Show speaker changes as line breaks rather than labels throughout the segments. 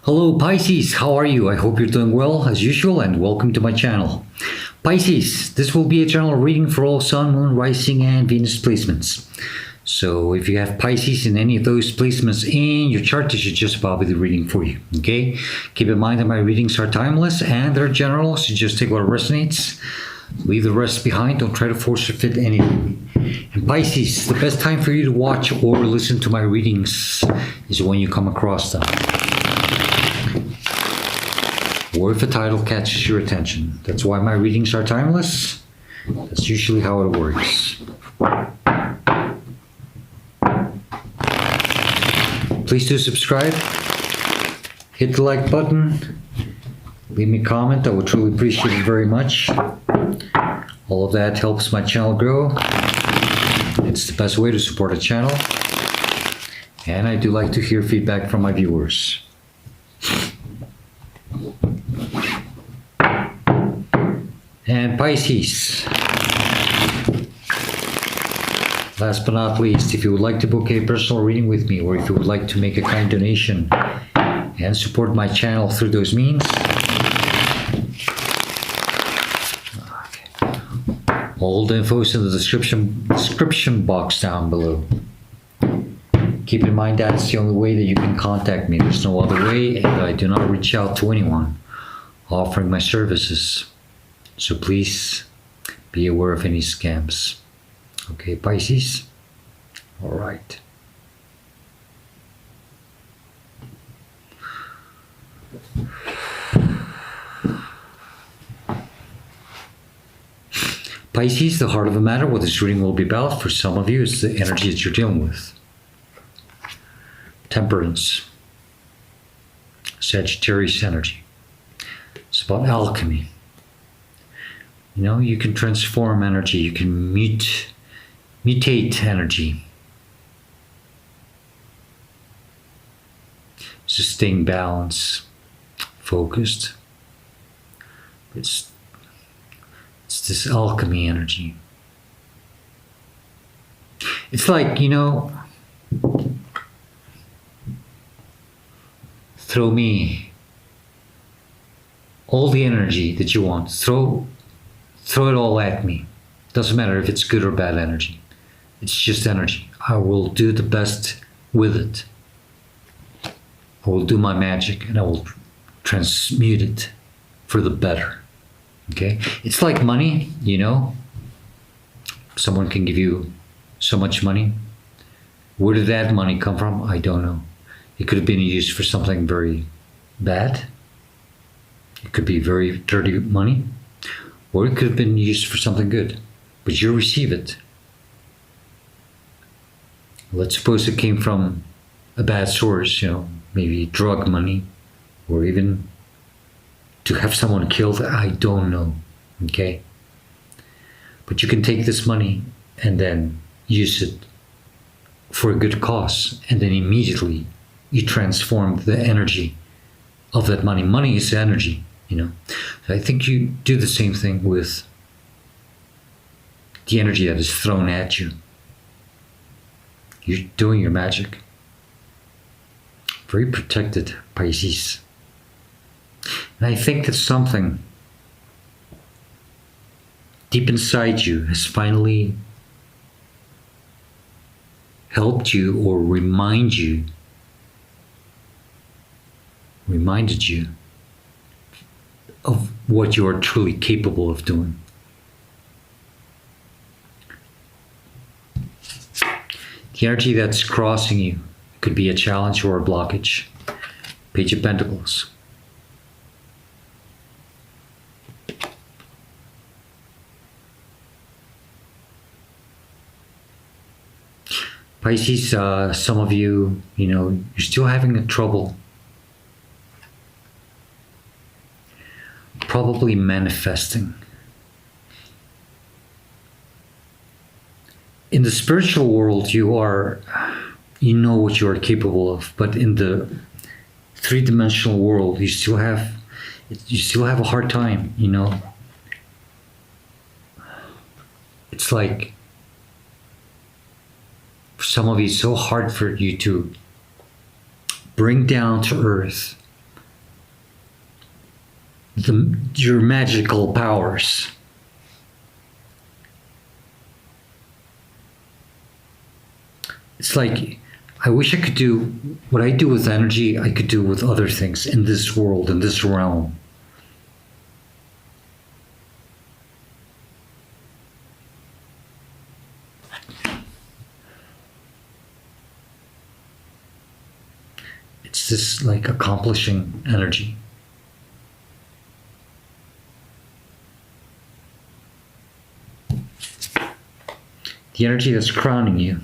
Hello Pisces, how are you? I hope you're doing well as usual and welcome to my channel. Pisces, this will be a general reading for all Sun, Moon, Rising and Venus placements. So if you have Pisces in any of those placements in your chart, this should just about be the reading for you, okay? Keep in mind that my readings are timeless and they're general, so just take what resonates. Leave the rest behind, don't try to force or fit anything. And Pisces, the best time for you to watch or listen to my readings is when you come across them. Or if a title catches your attention. That's why my readings are timeless. That's usually how it works. Please do subscribe. Hit the like button. Leave me a comment. I would truly appreciate it very much. All of that helps my channel grow. It's the best way to support a channel. And I do like to hear feedback from my viewers. And Pisces, last but not least, if you would like to book a personal reading with me, or if you would like to make a kind donation and support my channel through those means, all the info is in the description box down below. Keep in mind that's the only way that you can contact me. There's no other way, and I do not reach out to anyone offering my services. So please be aware of any scams. Okay, Pisces? All right. Pisces, the heart of the matter, what this reading will be about for some of you is the energy that you're dealing with. Temperance. Sagittarius energy. It's about alchemy. You know, you can transform energy, you can mutate energy. Sustain balance, focused. It's this alchemy energy. It's like, you know, throw me all the energy that you want. Throw it all at me. Doesn't matter if it's good or bad energy. It's just energy. I will do the best with it. I will do my magic and I will transmute it for the better. Okay? It's like money, you know. Someone can give you so much money. Where did that money come from? I don't know. It could have been used for something very bad. It could be very dirty money. Or it could have been used for something good, but you receive it. Let's suppose it came from a bad source, you know, maybe drug money, or even to have someone killed, I don't know, okay? But you can take this money and then use it for a good cause, and then immediately you transform the energy of that money. Money is energy. You know, so I think you do the same thing with the energy that is thrown at you. You're doing your magic. Very protected, Pisces. And I think that something deep inside you has finally helped you or reminded you of what you are truly capable of doing. The energy that's crossing you could be a challenge or a blockage. Page of Pentacles. Pisces, some of you, you know, you're still having trouble probably manifesting. In the spiritual world, you know what you are capable of, but in the three-dimensional world, you still have a hard time, you know. It's like, for some of you, it's so hard for you to bring down to earth your magical powers. It's like, I wish I could do what I do with energy, I could do with other things in this world, in this realm. It's this like accomplishing energy. The energy that's crowning you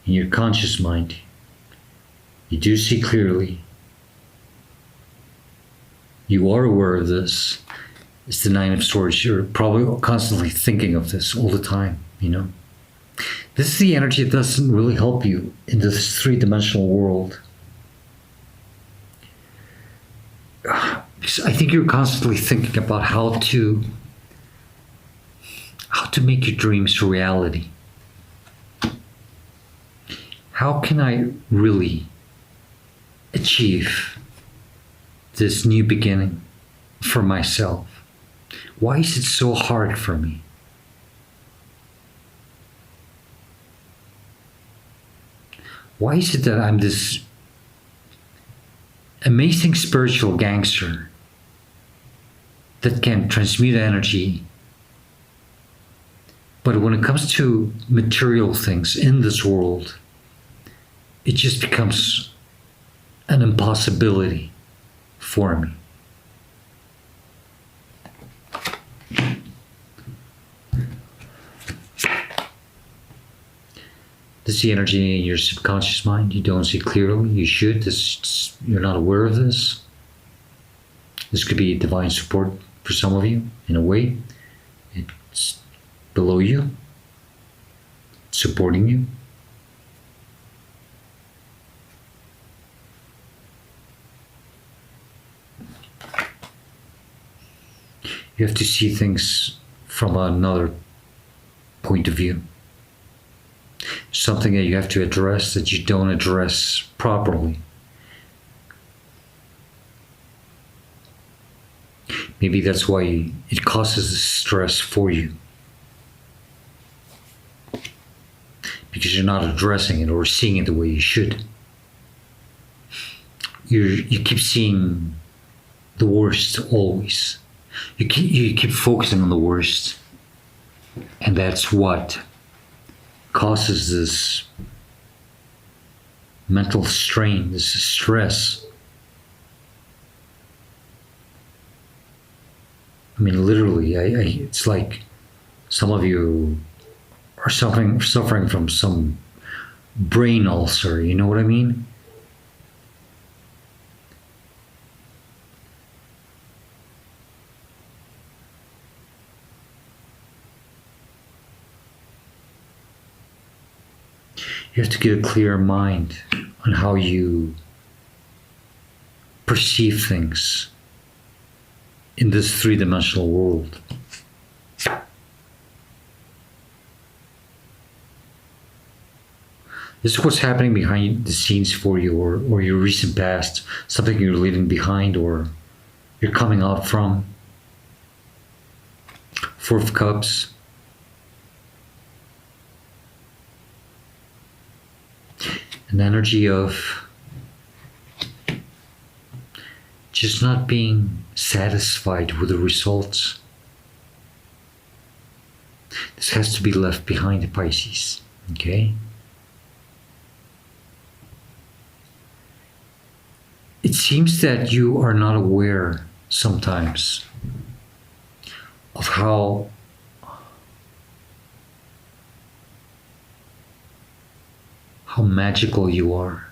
in your conscious mind. You do see clearly. You are aware of this. It's the Nine of Swords. You're probably constantly thinking of this all the time, you know. This is the energy that doesn't really help you in this three-dimensional world. Because I think you're constantly thinking about how to make your dreams reality. How can I really achieve this new beginning for myself? Why is it so hard for me? Why is it that I'm this amazing spiritual gangster that can transmute energy, but when it comes to material things in this world, it just becomes an impossibility for me? This is the energy in your subconscious mind. You don't see clearly. You should. You're not aware of this. This could be divine support for some of you, in a way. It's below you, supporting you. You have to see things from another point of view. Something that you have to address that you don't address properly. Maybe that's why it causes stress for you. Because you're not addressing it or seeing it the way you should. You keep seeing the worst always. You keep focusing on the worst. And that's what causes this mental strain, this stress. I mean, literally, it's like some of you are suffering from some brain ulcer, you know what I mean? You have to get a clear mind on how you perceive things in this three-dimensional world. This is what's happening behind the scenes for you, or your recent past, something you're leaving behind or you're coming out from. Four of Cups. An energy of just not being satisfied with the results. This has to be left behind, Pisces, okay? It seems that you are not aware sometimes of how magical you are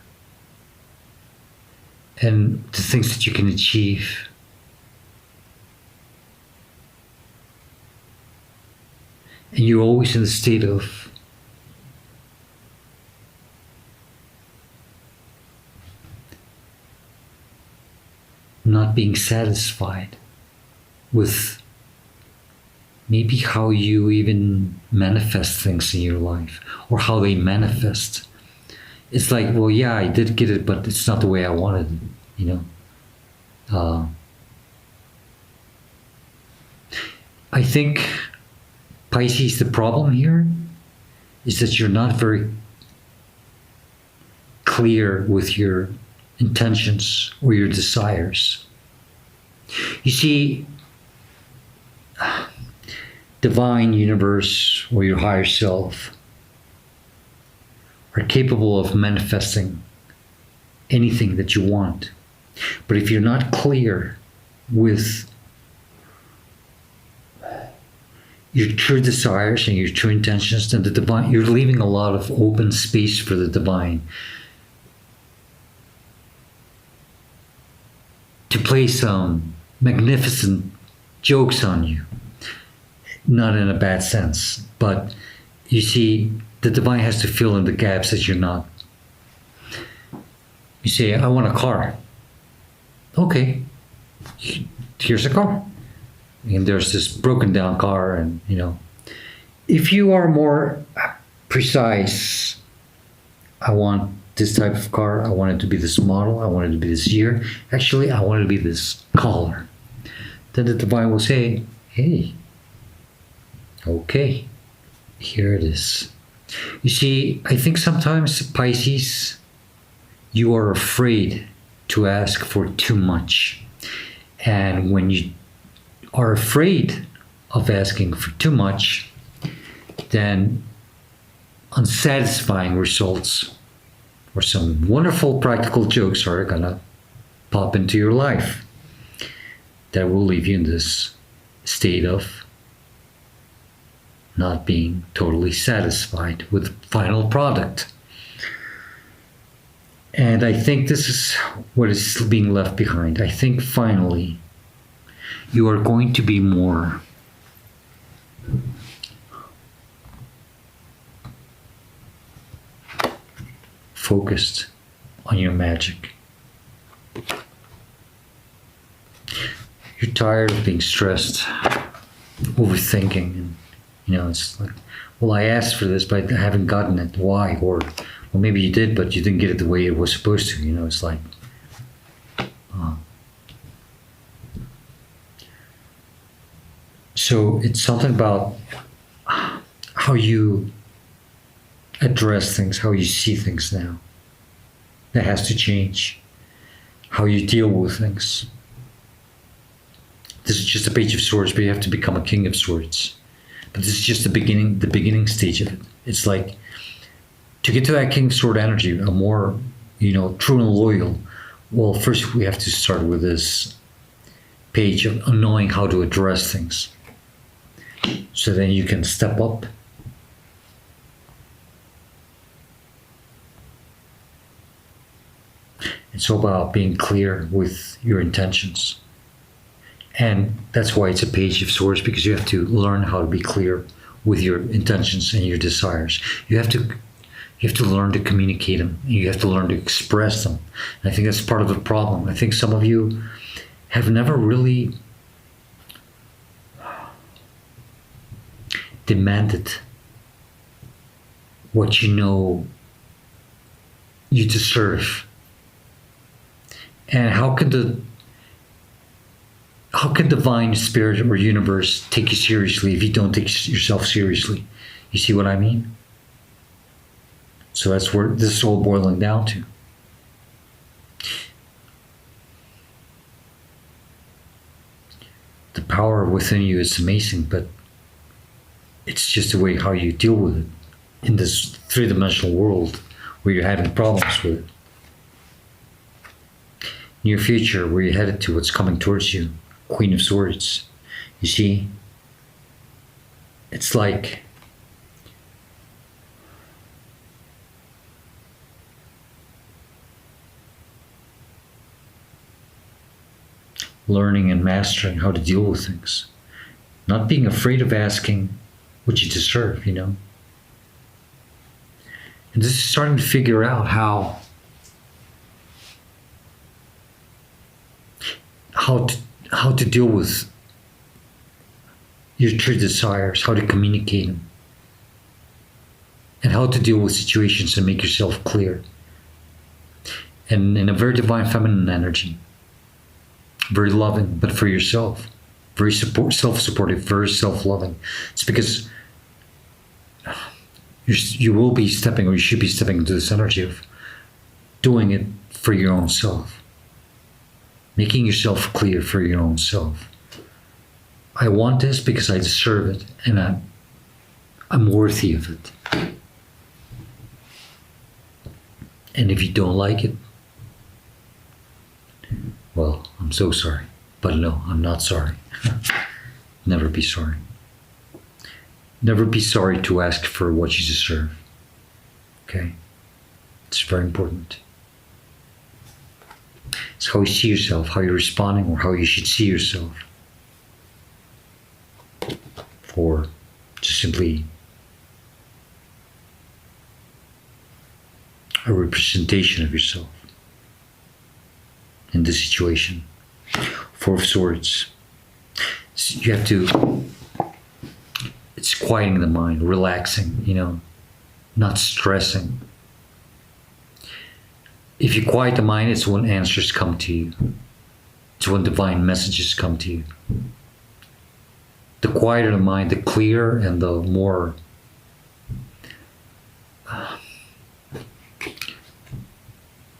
and the things that you can achieve. And you're always in the state of not being satisfied with maybe how you even manifest things in your life or how they manifest. It's like, well, yeah, I did get it, but it's not the way I wanted it, you know. I think, Pisces, the problem here is that you're not very clear with your intentions or your desires. You see, divine, universe, or your higher self are capable of manifesting anything that you want. But if you're not clear with your true desires and your true intentions, then the divine, you're leaving a lot of open space for the divine to play some magnificent jokes on you. Not in a bad sense, but you see, the divine has to fill in the gaps that you're not. You say, I want a car. Okay, here's a car. And there's this broken down car, and if you are more precise, I want this type of car, I want it to be this model, I want it to be this year, actually I want it to be this color. Then the divine will say, hey, okay, here it is. You see, I think sometimes, Pisces, you are afraid to ask for too much. And when you are afraid of asking for too much, then unsatisfying results or some wonderful practical jokes are gonna pop into your life that will leave you in this state of not being totally satisfied with the final product. And I think this is what is being left behind. I think finally you are going to be more focused on your magic. You're tired of being stressed, overthinking, and it's like, well, I asked for this, but I haven't gotten it. Why? Or, well, maybe you did, but you didn't get it the way it was supposed to. It's like, so it's something about how you address things, how you see things now. That has to change. How you deal with things. This is just a page of swords, but you have to become a king of swords. But this is just the beginning stage of it. It's like, to get to that king sword energy, a more, true and loyal, well, first we have to start with this page of knowing how to address things. So then you can step up. It's all about being clear with your intentions. And that's why it's a page of swords, because you have to learn how to be clear with your intentions and your desires. You have to learn to communicate them. And you have to learn to express them. And I think that's part of the problem. I think some of you have never really demanded what you know you deserve. And how could divine spirit or universe take you seriously if you don't take yourself seriously? You see what I mean? So that's where this is all boiling down to. The power within you is amazing, but it's just the way how you deal with it in this three-dimensional world where you're having problems with it. Near future, where you're headed to, what's coming towards you, Queen of Swords. You see, it's like learning and mastering how to deal with things. Not being afraid of asking what you deserve, And this is starting to figure out how to deal with your true desires, how to communicate them, and how to deal with situations and make yourself clear. And in a very divine feminine energy, very loving, but for yourself. very self-supportive, very self-loving. It's because you will be stepping, or you should be stepping into this energy of doing it for your own self, making yourself clear for your own self. I want this because I deserve it, and I'm worthy of it. And if you don't like it, well, I'm so sorry. But no, I'm not sorry. Never be sorry. Never be sorry to ask for what you deserve. Okay? It's very important. It's how you see yourself, how you're responding, or how you should see yourself. Or just simply a representation of yourself in this situation. Four of Swords. So you have to, it's quieting the mind, relaxing, not stressing. If you quiet the mind, it's when answers come to you. It's when divine messages come to you. The quieter the mind, the clearer and the more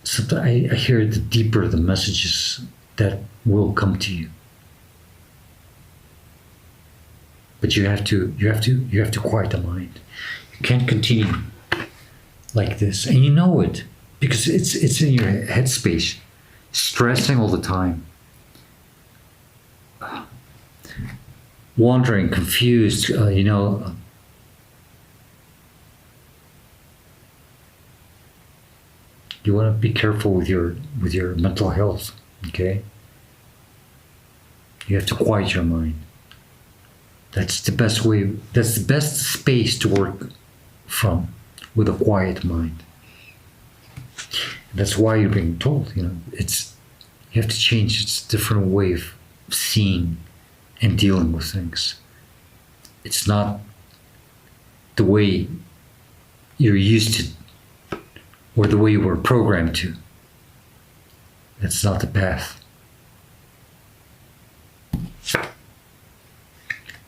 sometimes I hear the deeper the messages that will come to you. But you have to quiet the mind. You can't continue like this, and you know it because it's in your headspace, stressing all the time, wandering, confused. You want to be careful with your mental health. Okay, you have to quiet your mind. That's the best way. That's the best space to work from, with a quiet mind. That's why you're being told. You have to change. It's a different way of seeing and dealing with things. It's not the way you're used to, or the way you were programmed to. That's not the path.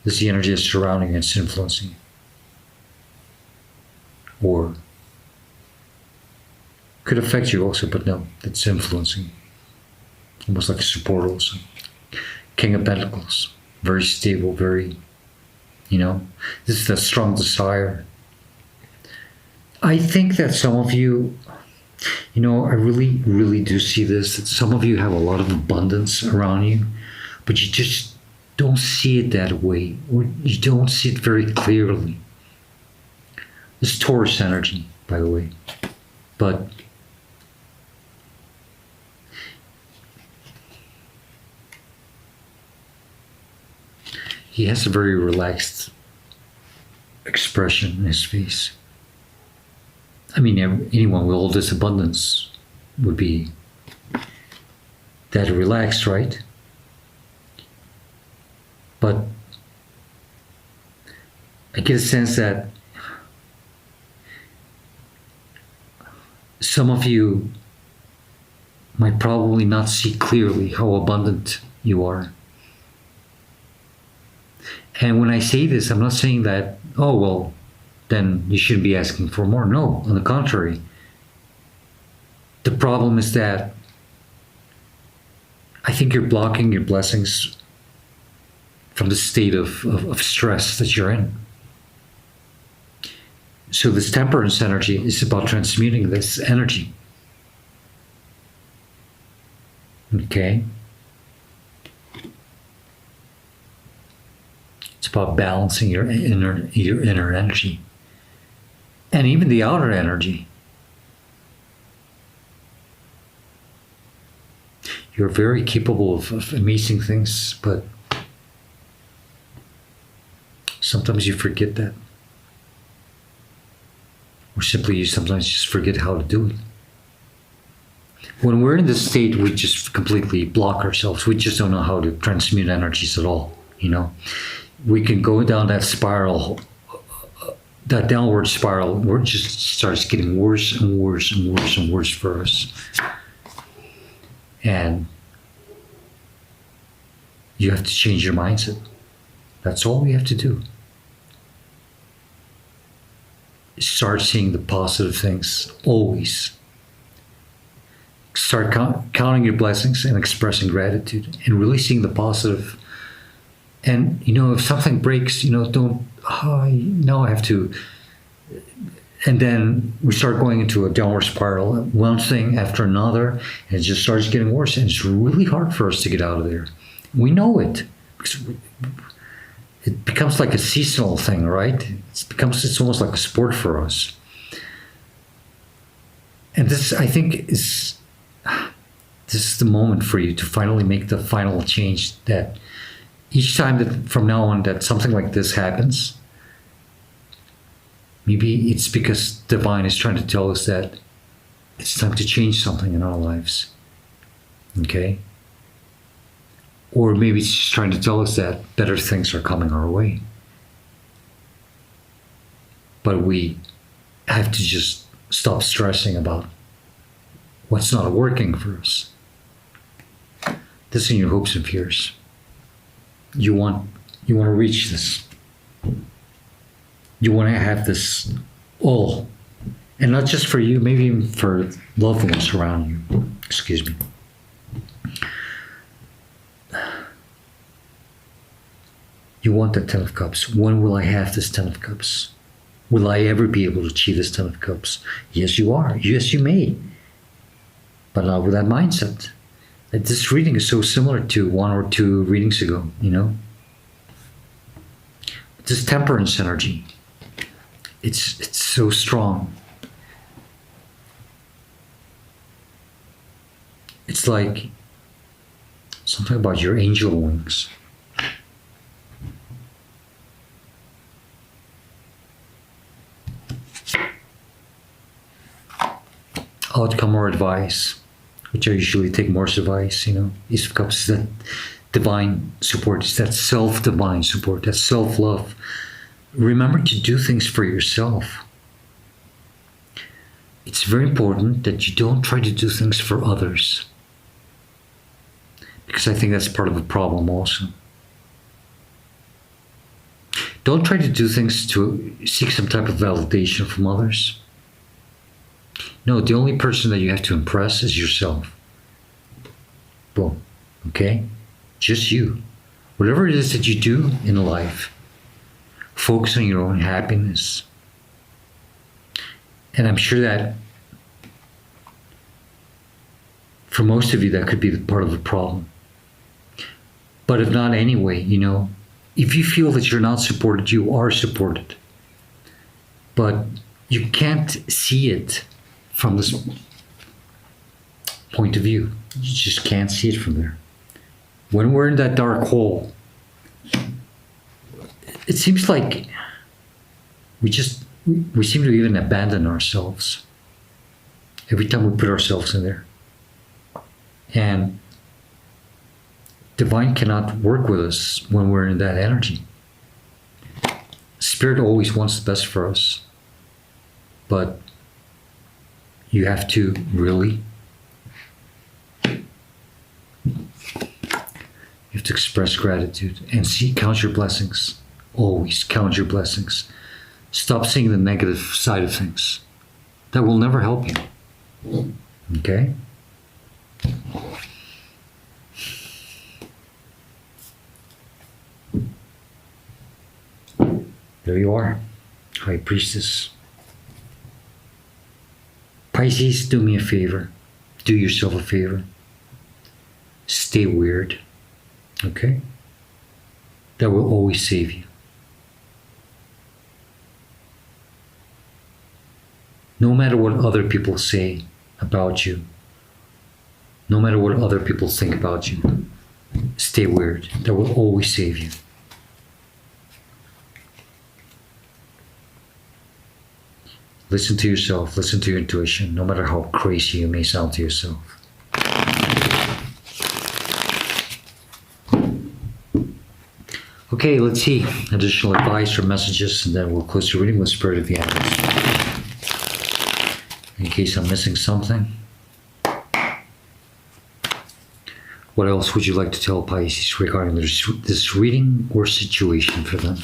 This is the energy that's surrounding and it's influencing. Or could affect you also, but no, it's influencing. Almost like a support also. King of Pentacles, very stable, very, this is that strong desire. I think that some of you, I really, really do see this, that some of you have a lot of abundance around you, but you just don't see it that way, or you don't see it very clearly. This Taurus energy, by the way, but he has a very relaxed expression in his face. I mean, anyone with all this abundance would be that relaxed, right? But I get a sense that some of you might probably not see clearly how abundant you are. And when I say this, I'm not saying that, oh, well, then you shouldn't be asking for more. No, on the contrary. The problem is that I think you're blocking your blessings from the state of stress that you're in. So this temperance energy is about transmuting this energy. Okay? It's about balancing your inner energy. And even the outer energy. You're very capable of amazing things, but sometimes you forget that. Or simply you sometimes just forget how to do it. When we're in this state, we just completely block ourselves. We just don't know how to transmute energies at all, We can go down that spiral, that downward spiral, where it just starts getting worse and worse and worse and worse for us. And You have to change your mindset. That's all you have to do. Start seeing the positive things always. Start counting your blessings and expressing gratitude and really seeing the positive. And, if something breaks, don't, now I have to. And then we start going into a downward spiral, one thing after another, and it just starts getting worse. And it's really hard for us to get out of there. We know it. Because it becomes like a seasonal thing, right? It's almost like a sport for us. And this, I think, is the moment for you to finally make the final change, that each time that from now on that something like this happens, maybe it's because divine is trying to tell us that it's time to change something in our lives. Okay? Or maybe it's just trying to tell us that better things are coming our way. But we have to just stop stressing about what's not working for us. This is your hopes and fears. You want to reach this. You want to have this all. And not just for you, maybe even for loved ones around you. Excuse me. You want the 10 of Cups. When will I have this 10 of Cups? Will I ever be able to achieve this 10 of Cups? Yes, you are. Yes, you may. But not with that mindset. This reading is so similar to 1 or 2 readings ago, This temperance energy, it's so strong. It's like something about your angel wings. Outcome or advice, which I usually take more advice, Ace of Cups is that divine support, it's that self-divine support, that self-love. Remember to do things for yourself. It's very important that you don't try to do things for others, because I think that's part of the problem also. Don't try to do things to seek some type of validation from others. No, the only person that you have to impress is yourself. Boom. Okay? Just you. Whatever it is that you do in life, focus on your own happiness. And I'm sure that for most of you, that could be part of the problem. But if not anyway, if you feel that you're not supported, you are supported. But you can't see it from this point of view. You just can't see it from there. When we're in that dark hole, it seems like we seem to even abandon ourselves every time we put ourselves in there. And divine cannot work with us when we're in that energy. Spirit always wants the best for us, but you have to really, express gratitude and count your blessings. Always count your blessings. Stop seeing the negative side of things. That will never help you. Okay? There you are, High Priestess. Pisces, do me a favor. Do yourself a favor. Stay weird. Okay? That will always save you. No matter what other people say about you, no matter what other people think about you, stay weird. That will always save you. Listen to yourself, listen to your intuition, no matter how crazy you may sound to yourself. Okay, let's see. Additional advice or messages, and then we'll close the reading with Spirit of the Animals. In case I'm missing something. What else would you like to tell Pisces regarding this reading or situation for them?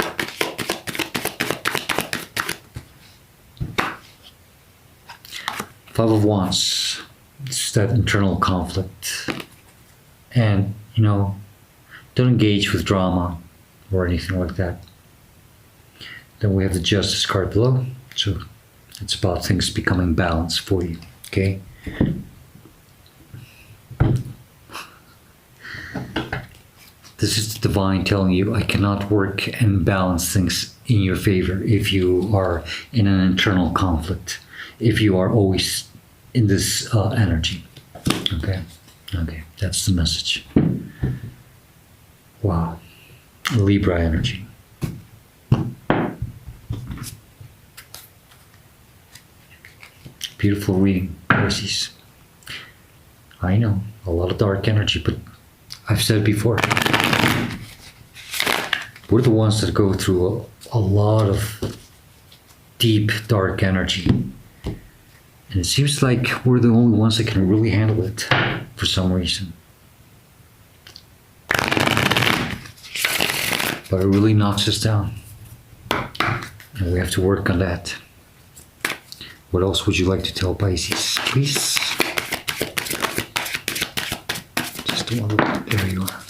Five of Wands. It's that internal conflict. And, don't engage with drama or anything like that. Then we have the Justice card below. So it's about things becoming balanced for you. Okay? This is the divine telling you, I cannot work and balance things in your favor if you are in an internal conflict, if you are always in this energy. Okay? Okay, that's the message. Wow. Libra energy. Beautiful reading, Pisces. I know, a lot of dark energy, but I've said before, we're the ones that go through a lot of deep, dark energy. And it seems like we're the only ones that can really handle it for some reason. But it really knocks us down. And we have to work on that. What else would you like to tell Pisces, please? Just a little bit. There you are.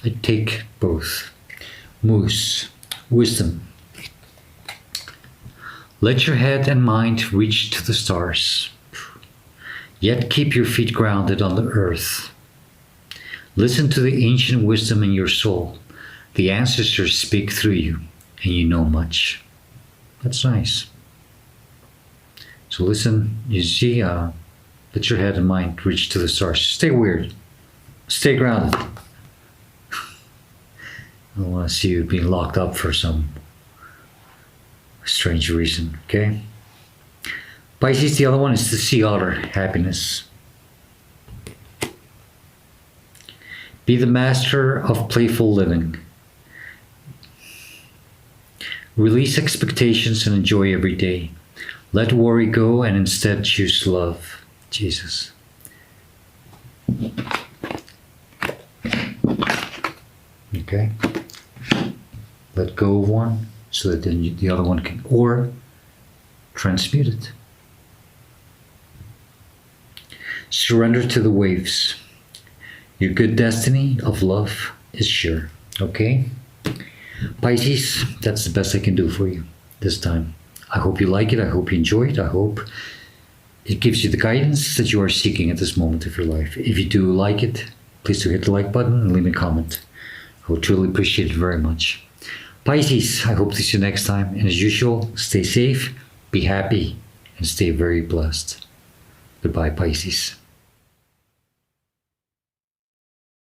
I take both. Moose, wisdom. Let your head and mind reach to the stars, yet keep your feet grounded on the earth. Listen to the ancient wisdom in your soul. The ancestors speak through you, and you know much. That's nice. So listen, you see, let your head and mind reach to the stars. Stay weird. Stay grounded. I don't want to see you being locked up for some strange reason, okay? Pisces, the other one is the sea otter, happiness. Be the master of playful living. Release expectations and enjoy every day. Let worry go and instead choose love. Jesus. Okay? Let go of one so that then the other one can, or transmute it. Surrender to the waves. Your good destiny of love is sure. Okay? Pisces, that's the best I can do for you this time. I hope you like it. I hope you enjoy it. I hope it gives you the guidance that you are seeking at this moment of your life. If you do like it, please do hit the like button and leave me a comment. I would truly appreciate it very much. Pisces, I hope to see you next time. And as usual, stay safe, be happy, and stay very blessed. Goodbye, Pisces.